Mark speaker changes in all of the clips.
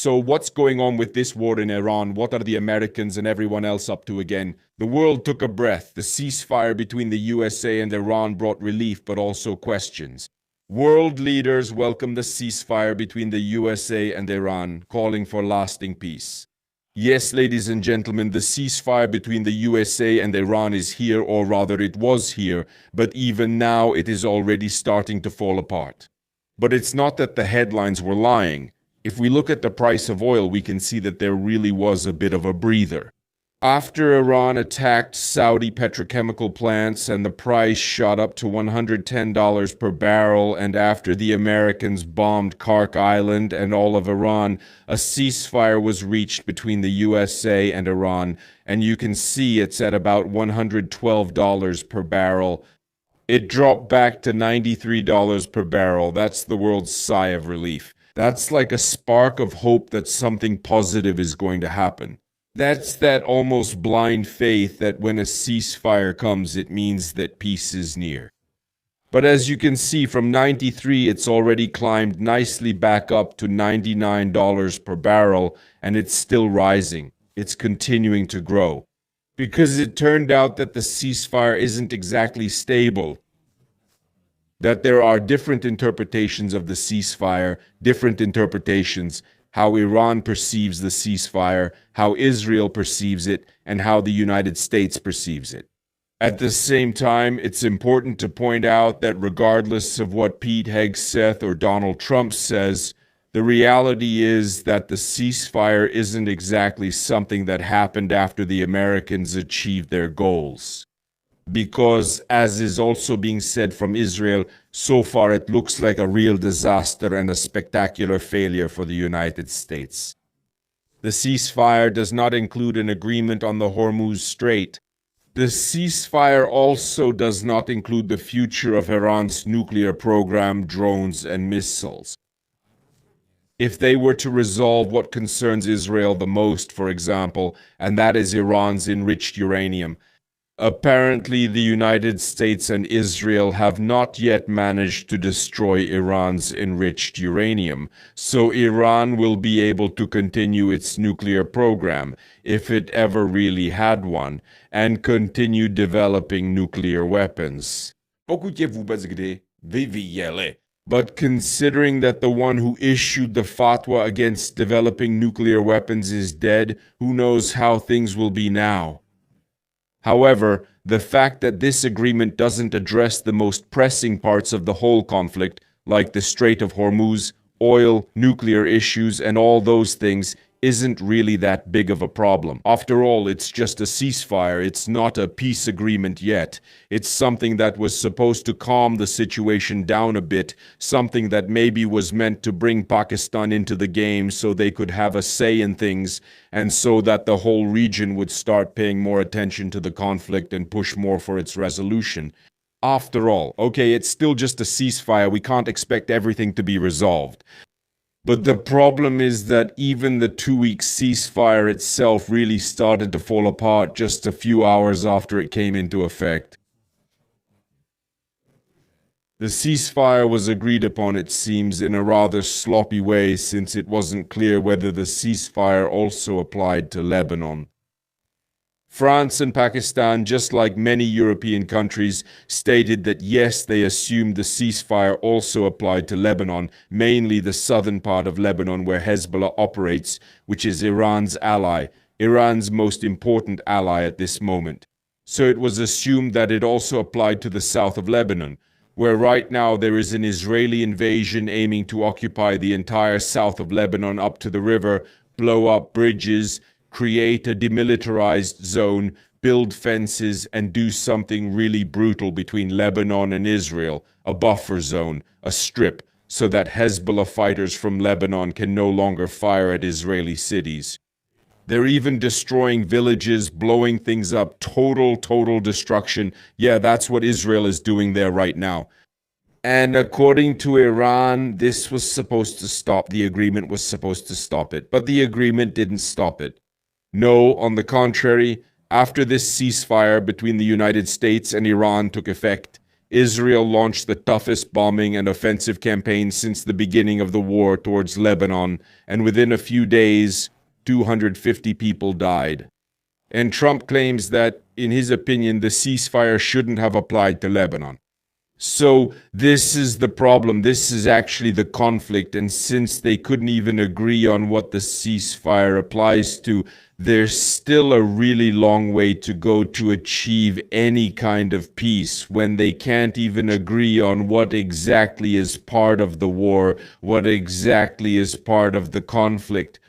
Speaker 1: So what's going on with this war in Iran? What are the Americans and everyone else up to again? The world took a breath. The ceasefire between the USA and Iran brought relief, but also questions. World leaders welcomed the ceasefire between the USA and Iran, calling for lasting peace. Yes, ladies and gentlemen, the ceasefire between the USA and Iran is here, or rather it was here, but even now it is already starting to fall apart. But it's not that the headlines were lying. If we look at the price of oil, we can see that there really was a bit of a breather. After Iran attacked Saudi petrochemical plants and the price shot up to $110 per barrel, and after the Americans bombed Kark Island and all of Iran, a ceasefire was reached between the USA and Iran, and you can see it's at about $112 per barrel. It dropped back to $93 per barrel. That's the world's sigh of relief. That's like a spark of hope that something positive is going to happen. That's that almost blind faith that when a ceasefire comes, it means that peace is near. But as you can see, from 93, it's already climbed nicely back up to $99 per barrel, and it's still rising. It's continuing to grow. Because it turned out that the ceasefire isn't exactly stable. That there are different interpretations of the ceasefire, different interpretations, how Iran perceives the ceasefire, how Israel perceives it, and how the United States perceives it. At the same time, it's important to point out that regardless of what Pete Hegseth or Donald Trump says, the reality is that the ceasefire isn't exactly something that happened after the Americans achieved their goals. Because, as is also being said from Israel, so far it looks like a real disaster and a spectacular failure for the United States. The ceasefire does not include an agreement on the Hormuz Strait. The ceasefire also does not include the future of Iran's nuclear program, drones, and missiles. If they were to resolve what concerns Israel the most, for example, and that is Iran's enriched uranium, apparently, the United States and Israel have not yet managed to destroy Iran's enriched uranium, so Iran will be able to continue its nuclear program, if it ever really had one, and continue developing nuclear weapons. But considering that the one who issued the fatwa against developing nuclear weapons is dead, who knows how things will be now? However, the fact that this agreement doesn't address the most pressing parts of the whole conflict, like the Strait of Hormuz, oil, nuclear issues, and all those things, isn't really that big of a problem. After all, it's just a ceasefire. It's not a peace agreement yet. It's something that was supposed to calm the situation down a bit, something that maybe was meant to bring Pakistan into the game so they could have a say in things, and so that the whole region would start paying more attention to the conflict and push more for its resolution. After all, okay, it's still just a ceasefire. We can't expect everything to be resolved. But the problem is that even the 2-week ceasefire itself really started to fall apart just a few hours after it came into effect. The ceasefire was agreed upon, it seems, in a rather sloppy way, since it wasn't clear whether the ceasefire also applied to Lebanon. France and Pakistan, just like many European countries, stated that yes, they assumed the ceasefire also applied to Lebanon, mainly the southern part of Lebanon where Hezbollah operates, which is Iran's ally, Iran's most important ally at this moment. So it was assumed that it also applied to the south of Lebanon, where right now there is an Israeli invasion aiming to occupy the entire south of Lebanon up to the river, blow up bridges, create a demilitarized zone, build fences, and do something really brutal between Lebanon and Israel, a buffer zone, a strip, so that Hezbollah fighters from Lebanon can no longer fire at Israeli cities. They're even destroying villages, blowing things up, total destruction. Yeah, that's what Israel is doing there right now. And according to Iran, this was supposed to stop, the agreement was supposed to stop it, but the agreement didn't stop it. No, on the contrary, after this ceasefire between the United States and Iran took effect, Israel launched the toughest bombing and offensive campaign since the beginning of the war towards Lebanon, and within a few days, 250 people died. And Trump claims that, in his opinion, the ceasefire shouldn't have applied to Lebanon. So this is the problem. This is actually the conflict. And since they couldn't even agree on what the ceasefire applies to, there's still a really long way to go to achieve any kind of peace when they can't even agree on what exactly is part of the war, what exactly is part of the conflict.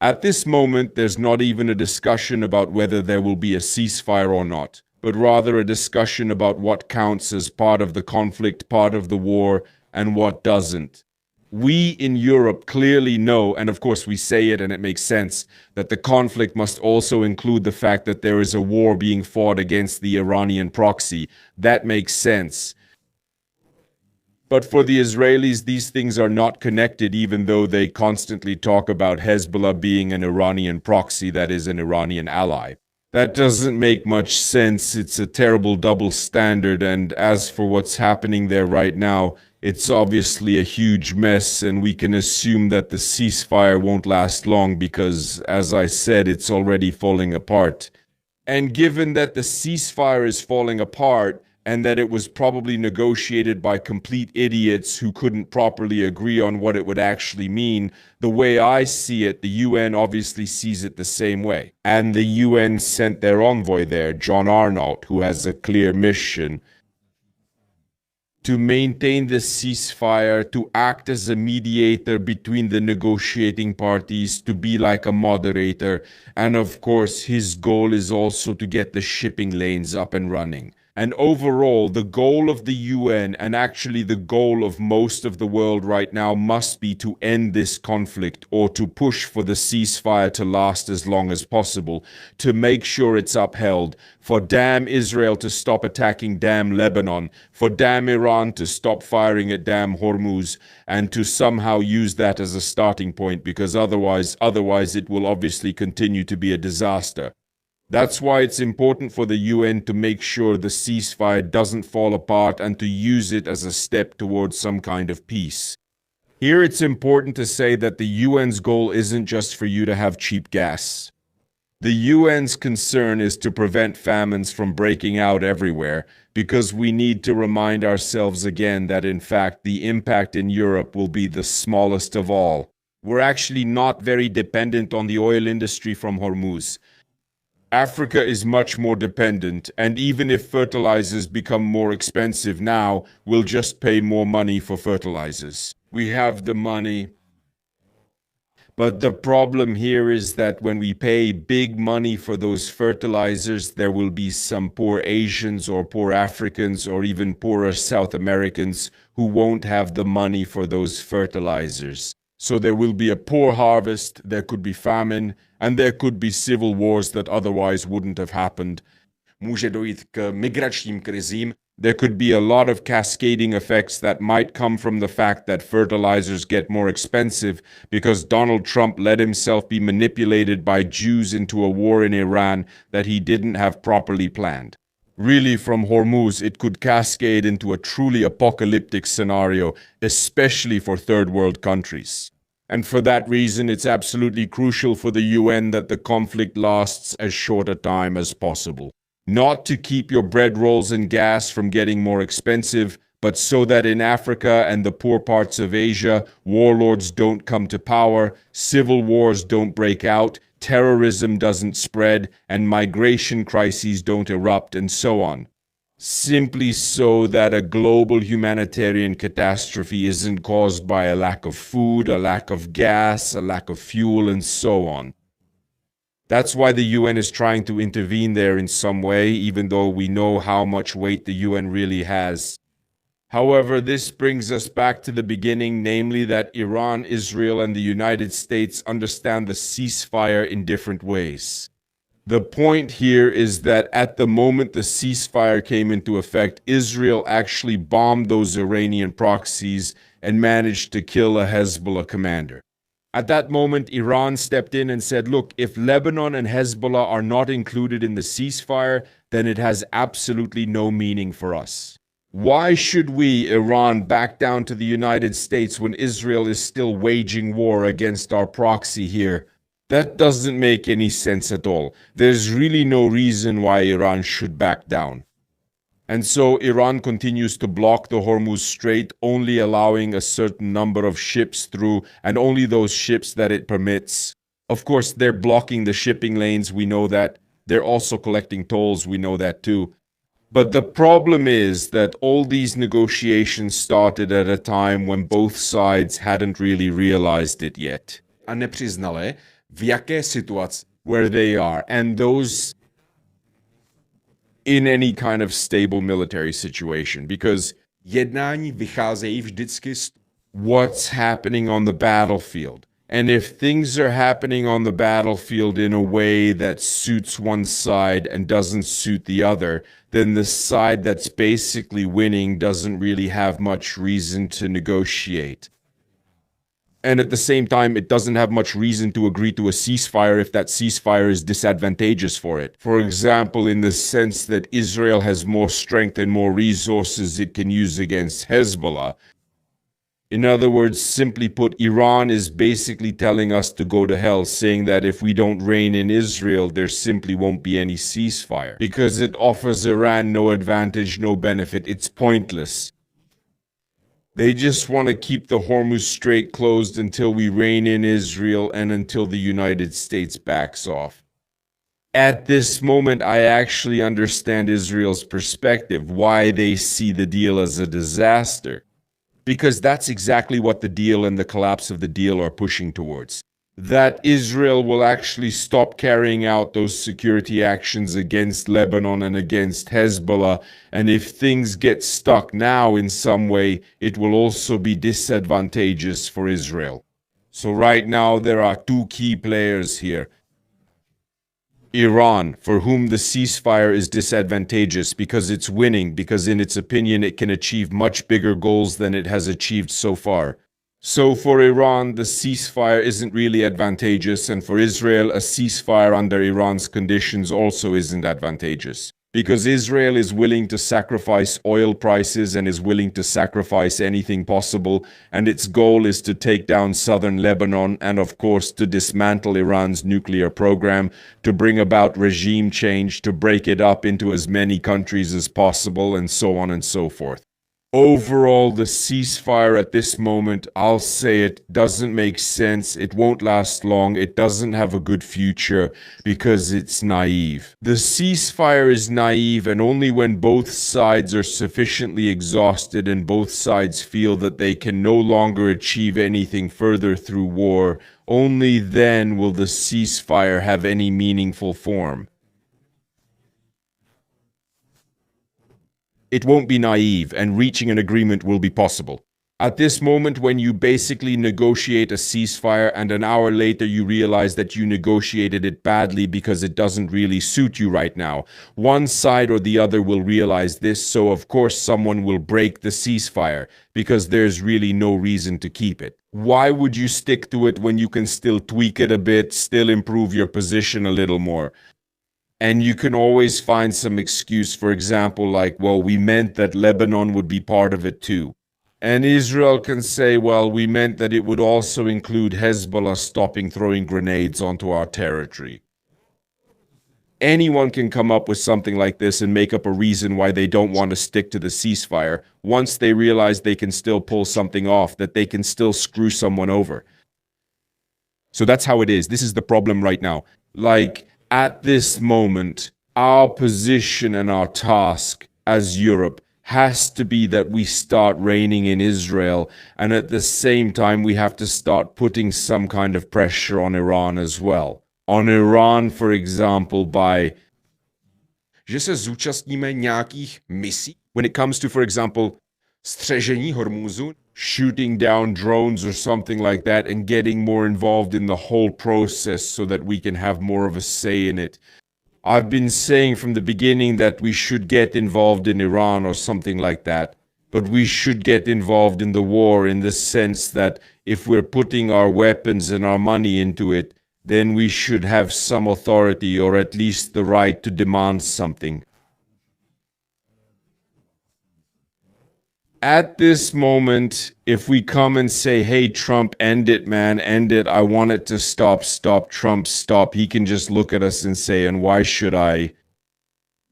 Speaker 1: At this moment, there's not even a discussion about whether there will be a ceasefire or not, but rather a discussion about what counts as part of the conflict, part of the war, and what doesn't. We in Europe clearly know, and of course we say it and it makes sense, that the conflict must also include the fact that there is a war being fought against the Iranian proxy. That makes sense. But for the Israelis, these things are not connected, even though they constantly talk about Hezbollah being an Iranian proxy, that is, an Iranian ally. That doesn't make much sense. It's a terrible double standard. And as for what's happening there right now, it's obviously a huge mess, and we can assume that the ceasefire won't last long because, as I said, it's already falling apart. And given that the ceasefire is falling apart, and that it was probably negotiated by complete idiots who couldn't properly agree on what it would actually mean, the way I see it, the UN obviously sees it the same way. And the UN sent their envoy there, John Arnault, who has a clear mission to maintain the ceasefire, to act as a mediator between the negotiating parties, to be like a moderator. And of course, his goal is also to get the shipping lanes up and running. And overall, the goal of the UN, and actually the goal of most of the world right now, must be to end this conflict, or to push for the ceasefire to last as long as possible, to make sure it's upheld, for damn Israel to stop attacking damn Lebanon, for damn Iran to stop firing at damn Hormuz, and to somehow use that as a starting point, because otherwise it will obviously continue to be a disaster. That's why it's important for the UN to make sure the ceasefire doesn't fall apart and to use it as a step towards some kind of peace. Here it's important to say that the UN's goal isn't just for you to have cheap gas. The UN's concern is to prevent famines from breaking out everywhere, because we need to remind ourselves again that in fact the impact in Europe will be the smallest of all. We're actually not very dependent on the oil industry from Hormuz. Africa is much more dependent, and even if fertilizers become more expensive now, we'll just pay more money for fertilizers. We have the money. But the problem here is that when we pay big money for those fertilizers, there will be some poor Asians or poor Africans or even poorer South Americans who won't have the money for those fertilizers. So there will be a poor harvest, there could be famine, and there could be civil wars that otherwise wouldn't have happened. There could be a lot of cascading effects that might come from the fact that fertilizers get more expensive because Donald Trump let himself be manipulated by Jews into a war in Iran that he didn't have properly planned. Really, from Hormuz, it could cascade into a truly apocalyptic scenario, especially for third world countries. And for that reason, it's absolutely crucial for the UN that the conflict lasts as short a time as possible. Not to keep your bread rolls and gas from getting more expensive, but so that in Africa and the poor parts of Asia, warlords don't come to power, civil wars don't break out, terrorism doesn't spread, and migration crises don't erupt, and so on. Simply so that a global humanitarian catastrophe isn't caused by a lack of food, a lack of gas, a lack of fuel, and so on. That's why the UN is trying to intervene there in some way, even though we know how much weight the UN really has. However, this brings us back to the beginning, namely that Iran, Israel, and the United States understand the ceasefire in different ways. The point here is that at the moment the ceasefire came into effect, Israel actually bombed those Iranian proxies and managed to kill a Hezbollah commander. At that moment, Iran stepped in and said, look, if Lebanon and Hezbollah are not included in the ceasefire, then it has absolutely no meaning for us. Why should we, Iran, back down to the United States when Israel is still waging war against our proxy here? That doesn't make any sense at all. There's really no reason why Iran should back down. And so Iran continues to block the Hormuz Strait, only allowing a certain number of ships through, and only those ships that it permits. Of course, they're blocking the shipping lanes, we know that. They're also collecting tolls, we know that too. But the problem is that all these negotiations started at a time when both sides hadn't really realized it yet. A nepřiznali, v jaké situaci, where they are, and those in any kind of stable military situation, because jednání vycházejí vždycky z what's happening on the battlefield. And if things are happening on the battlefield in a way that suits one side and doesn't suit the other, then the side that's basically winning doesn't really have much reason to negotiate. And at the same time, it doesn't have much reason to agree to a ceasefire if that ceasefire is disadvantageous for it. For example, in the sense that Israel has more strength and more resources it can use against Hezbollah. In other words, simply put, Iran is basically telling us to go to hell, saying that if we don't reign in Israel, there simply won't be any ceasefire. Because it offers Iran no advantage, no benefit. It's pointless. They just want to keep the Hormuz Strait closed until we reign in Israel and until the United States backs off. At this moment, I actually understand Israel's perspective, why they see the deal as a disaster. Because that's exactly what the deal and the collapse of the deal are pushing towards. That Israel will actually stop carrying out those security actions against Lebanon and against Hezbollah, and if things get stuck now in some way, it will also be disadvantageous for Israel. So right now there are two key players here. Iran, for whom the ceasefire is disadvantageous because it's winning, because in its opinion it can achieve much bigger goals than it has achieved so far. So for Iran, the ceasefire isn't really advantageous, and for Israel, a ceasefire under Iran's conditions also isn't advantageous. Because Israel is willing to sacrifice oil prices and is willing to sacrifice anything possible, and its goal is to take down southern Lebanon and, of course, to dismantle Iran's nuclear program, to bring about regime change, to break it up into as many countries as possible, and so on and so forth. Overall, the ceasefire at this moment, I'll say it, doesn't make sense. It won't last long. It doesn't have a good future because it's naive. The ceasefire is naive, and only when both sides are sufficiently exhausted and both sides feel that they can no longer achieve anything further through war, only then will the ceasefire have any meaningful form. It won't be naive, and reaching an agreement will be possible. At this moment, when you basically negotiate a ceasefire and an hour later you realize that you negotiated it badly because it doesn't really suit you right now, one side or the other will realize this, so of course someone will break the ceasefire because there's really no reason to keep it. Why would you stick to it when you can still tweak it a bit, still improve your position a little more? And you can always find some excuse, for example, like, well, we meant that Lebanon would be part of it too. And Israel can say, well, we meant that it would also include Hezbollah stopping throwing grenades onto our territory. Anyone can come up with something like this and make up a reason why they don't want to stick to the ceasefire once they realize they can still pull something off, that they can still screw someone over. So that's how it is. This is the problem right now. Like, at this moment, our position and our task as Europe has to be that we start reigning in Israel, and at the same time we have to start putting some kind of pressure on Iran as well. On Iran, for example, by že se zúčastníme nějakých misí. When it comes to, for example, střežení Hormuzu, shooting down drones or something like that and getting more involved in the whole process so that we can have more of a say in it. I've been saying from the beginning that we should get involved in Iran or something like that, but we should get involved in the war in the sense that if we're putting our weapons and our money into it, then we should have some authority or at least the right to demand something. At this moment, if we come and say, hey, Trump, end it, man, end it. I want it to stop, stop, Trump, stop. He can just look at us and say, and why should I?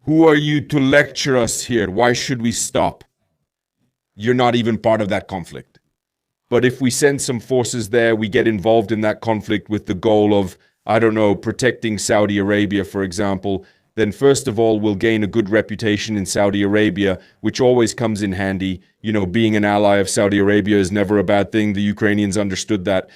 Speaker 1: Who are you to lecture us here? Why should we stop? You're not even part of that conflict. But if we send some forces there, we get involved in that conflict with the goal of, I don't know, protecting Saudi Arabia, for example, then first of all, we'll gain a good reputation in Saudi Arabia, which always comes in handy. You know, being an ally of Saudi Arabia is never a bad thing. The Ukrainians understood that.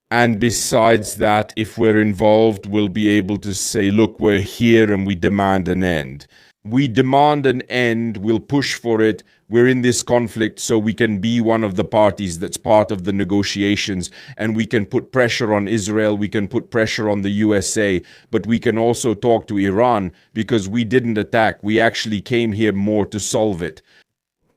Speaker 1: And besides that, if we're involved, we'll be able to say, look, we're here and we demand an end. We demand an end, we'll push for it. We're in this conflict so we can be one of the parties that's part of the negotiations, and we can put pressure on Israel, we can put pressure on the USA, but we can also talk to Iran because we didn't attack. We actually came here more to solve it.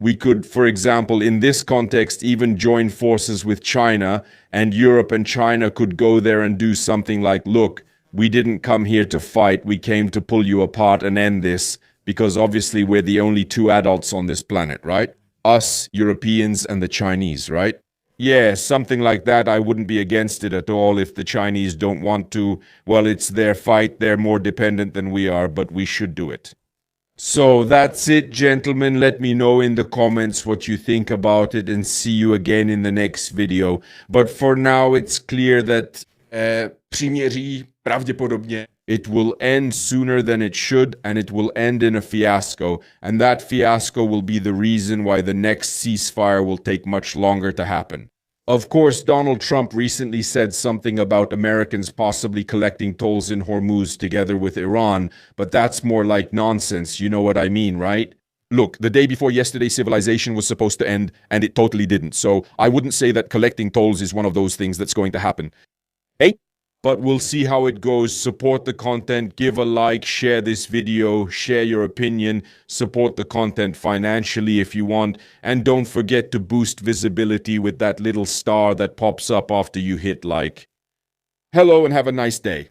Speaker 1: We could, for example, in this context, even join forces with China, and Europe and China could go there and do something like, look, we didn't come here to fight, we came to pull you apart and end this, because obviously we're the only two adults on this planet, right? Us, Europeans, and the Chinese, right? Yeah, something like that. I wouldn't be against it at all if the Chinese don't want to. Well, it's their fight, they're more dependent than we are, but we should do it. So that's it, gentlemen. Let me know in the comments what you think about it, and see you again in the next video. But for now, it's clear that příměří pravděpodobně it will end sooner than it should, and it will end in a fiasco. And that fiasco will be the reason why the next ceasefire will take much longer to happen. Of course, Donald Trump recently said something about Americans possibly collecting tolls in Hormuz together with Iran, but that's more like nonsense, you know what I mean, right? Look, the day before yesterday, civilization was supposed to end, and it totally didn't. So I wouldn't say that collecting tolls is one of those things that's going to happen. Hey? But we'll see how it goes. Support the content, give a like, share this video, share your opinion, support the content financially if you want, and don't forget to boost visibility with that little star that pops up after you hit like. Hello and have a nice day.